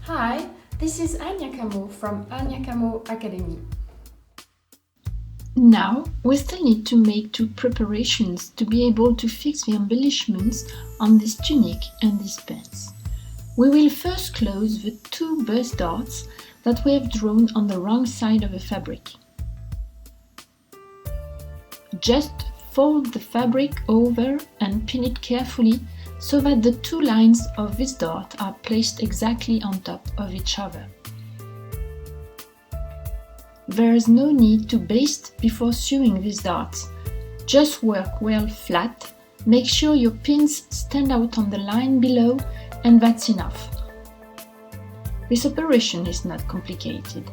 Hi, this is Anya Camau from Anya Camau Academy. Now, we still need to make two preparations to be able to fix the embellishments on this tunic and these pants. We will first close the two bust darts that we have drawn on the wrong side of the fabric. Just fold the fabric over and pin it carefully so that the two lines of this dart are placed exactly on top of each other. There is no need to baste before sewing these darts. Just work well flat, make sure your pins stand out on the line below, and that's enough. This operation is not complicated.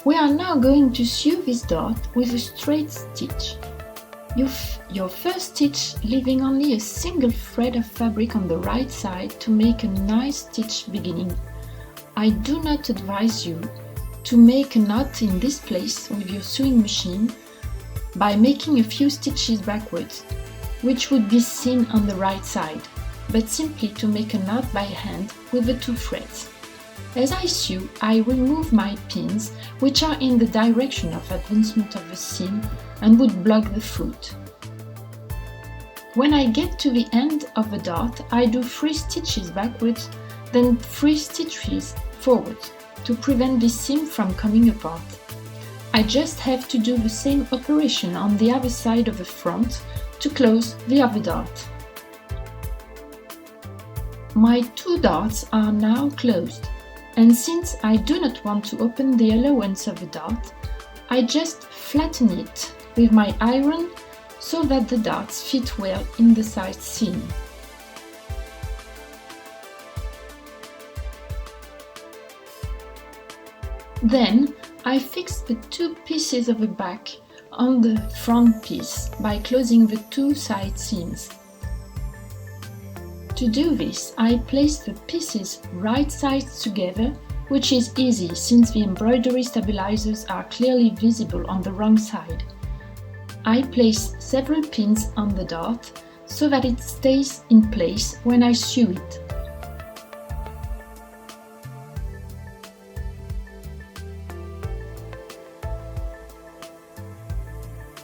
We are now going to sew this dart with a straight stitch. Your first stitch leaving only a single thread of fabric on the right side to make a nice stitch beginning. I do not advise you to make a knot in this place with your sewing machine by making a few stitches backwards, which would be seen on the right side, but simply to make a knot by hand with the two threads. As I sew, I remove my pins, which are in the direction of advancement of the seam and would block the foot. When I get to the end of the dart, I do 3 stitches backwards, then 3 stitches forward to prevent the seam from coming apart. I just have to do the same operation on the other side of the front to close the other dart. My 2 darts are now closed. And since I do not want to open the allowance of the dart, I just flatten it with my iron so that the darts fit well in the side seam. Then I fix the 2 pieces of the back on the front piece by closing the 2 side seams. To do this, I place the pieces right sides together, which is easy since the embroidery stabilizers are clearly visible on the wrong side. I place several pins on the dart so that it stays in place when I sew it.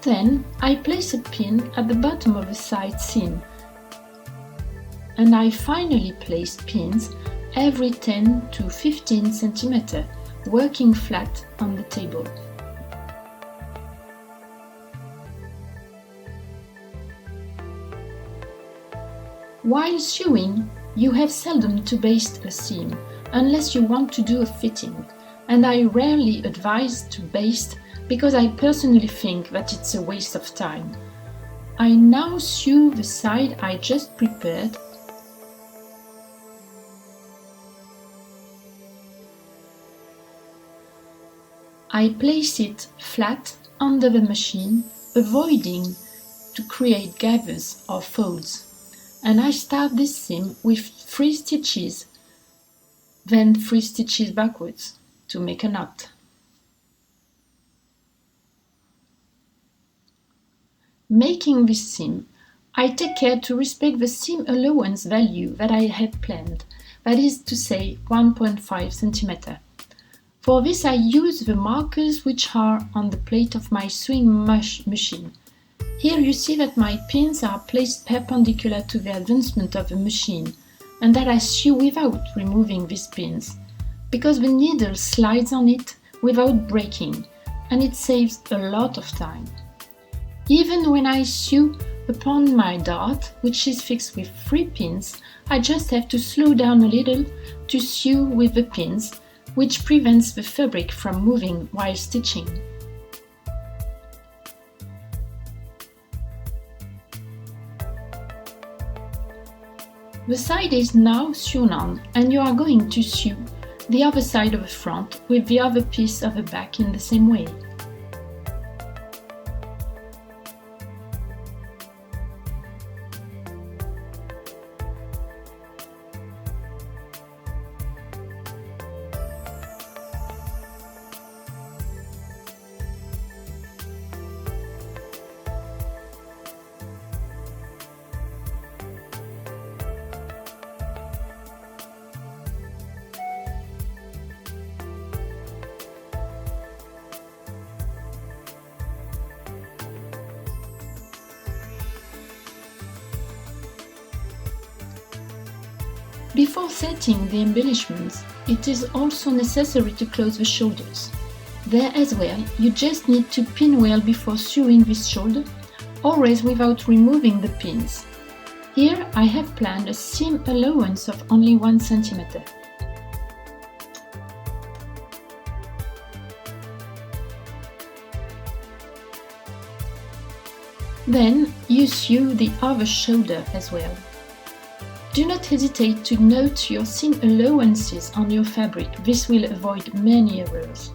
Then I place a pin at the bottom of the side seam. And I finally place pins every 10 to 15 cm, working flat on the table. While sewing, you have seldom to baste a seam, unless you want to do a fitting, and I rarely advise to baste because I personally think that it's a waste of time. I now sew the side I just prepared. I place it flat under the machine, avoiding to create gathers or folds, and I start this seam with 3 stitches, then 3 stitches backwards to make a knot. Making this seam, I take care to respect the seam allowance value that I had planned, that is to say 1.5 cm. For this I use the markers which are on the plate of my sewing machine. Here you see that my pins are placed perpendicular to the advancement of the machine and that I sew without removing these pins, because the needle slides on it without breaking and it saves a lot of time. Even when I sew upon my dart, which is fixed with 3 pins, I just have to slow down a little to sew with the pins, which prevents the fabric from moving while stitching. The side is now sewn on and you are going to sew the other side of the front with the other piece of the back in the same way. Before setting the embellishments, it is also necessary to close the shoulders. There as well, you just need to pin well before sewing this shoulder, always without removing the pins. Here I have planned a seam allowance of only 1 cm. Then you sew the other shoulder as well. Do not hesitate to note your seam allowances on your fabric, this will avoid many errors.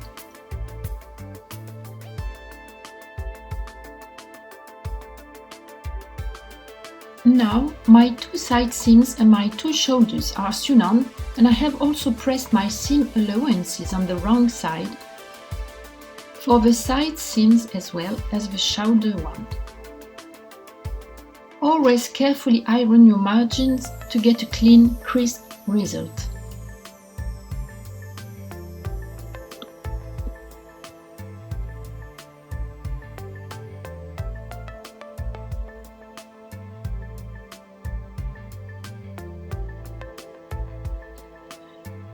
Now my 2 side seams and my 2 shoulders are sewn on, and I have also pressed my seam allowances on the wrong side for the side seams as well as the shoulder one. Always carefully iron your margins to get a clean, crisp result.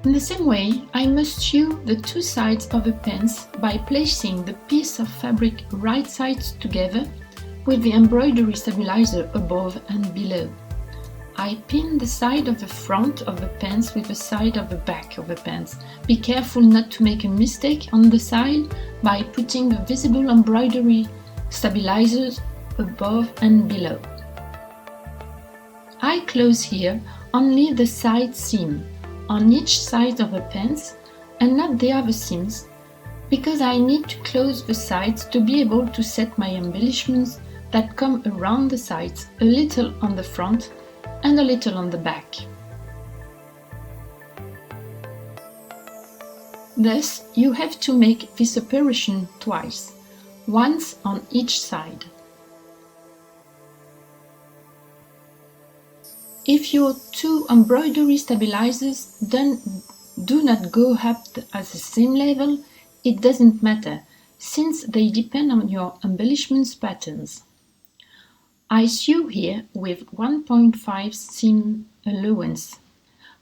In the same way, I must sew the 2 sides of the pants by placing the piece of fabric right sides together with the embroidery stabilizer above and below. I pin the side of the front of the pants with the side of the back of the pants. Be careful not to make a mistake on the side by putting the visible embroidery stabilizers above and below. I close here only the side seam on each side of the pants and not the other seams, because I need to close the sides to be able to set my embellishments that come around the sides, a little on the front and a little on the back. Thus, you have to make this operation twice, once on each side. If your 2 embroidery stabilizers do not go up at the same level, it doesn't matter, since they depend on your embellishments patterns. I sew here with 1.5 seam allowance.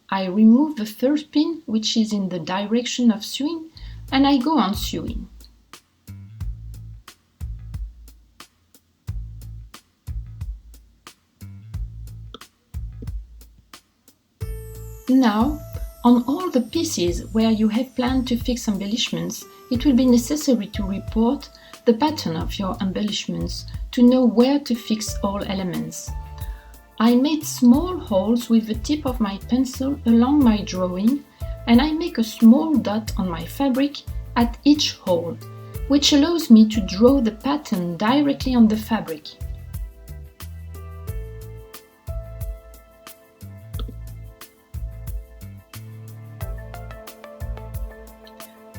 I remove the first pin, which is in the direction of sewing, and I go on sewing. Now, on all the pieces where you have planned to fix embellishments, it will be necessary to report the pattern of your embellishments to know where to fix all elements. I made small holes with the tip of my pencil along my drawing, and I make a small dot on my fabric at each hole, which allows me to draw the pattern directly on the fabric.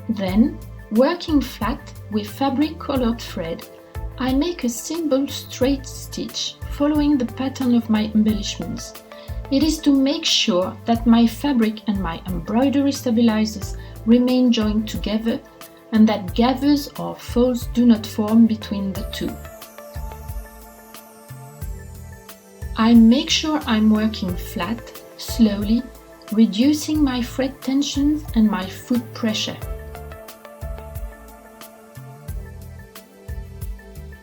Then, working flat with fabric colored thread, I make a simple straight stitch following the pattern of my embellishments. It is to make sure that my fabric and my embroidery stabilizers remain joined together and that gathers or folds do not form between the two. I make sure I'm working flat, slowly, reducing my thread tensions and my foot pressure.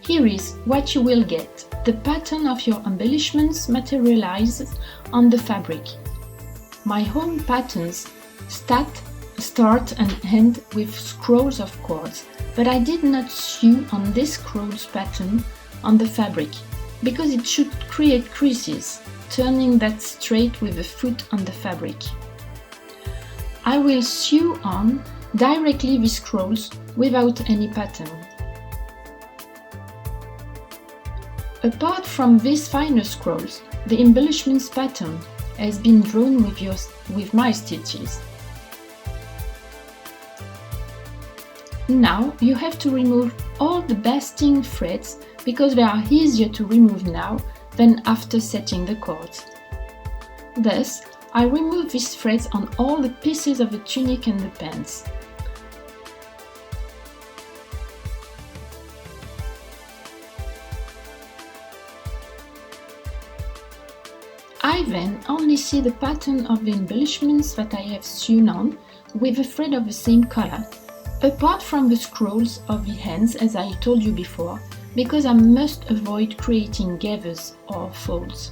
Here is what you will get. The pattern of your embellishments materializes on the fabric. My home patterns start and end with scrolls of cords, but I did not sew on this scrolls pattern on the fabric because it should create creases, turning that straight with the foot on the fabric. I will sew on directly the scrolls without any pattern. Apart from these finer scrolls, the embellishments pattern has been drawn with my stitches. Now you have to remove all the basting threads because they are easier to remove now than after setting the cords. Thus, I remove these threads on all the pieces of the tunic and the pants. I I then only see the pattern of the embellishments that I have sewn on with a thread of the same color, apart from the scrolls of the hands as I told you before, because I must avoid creating gathers or folds.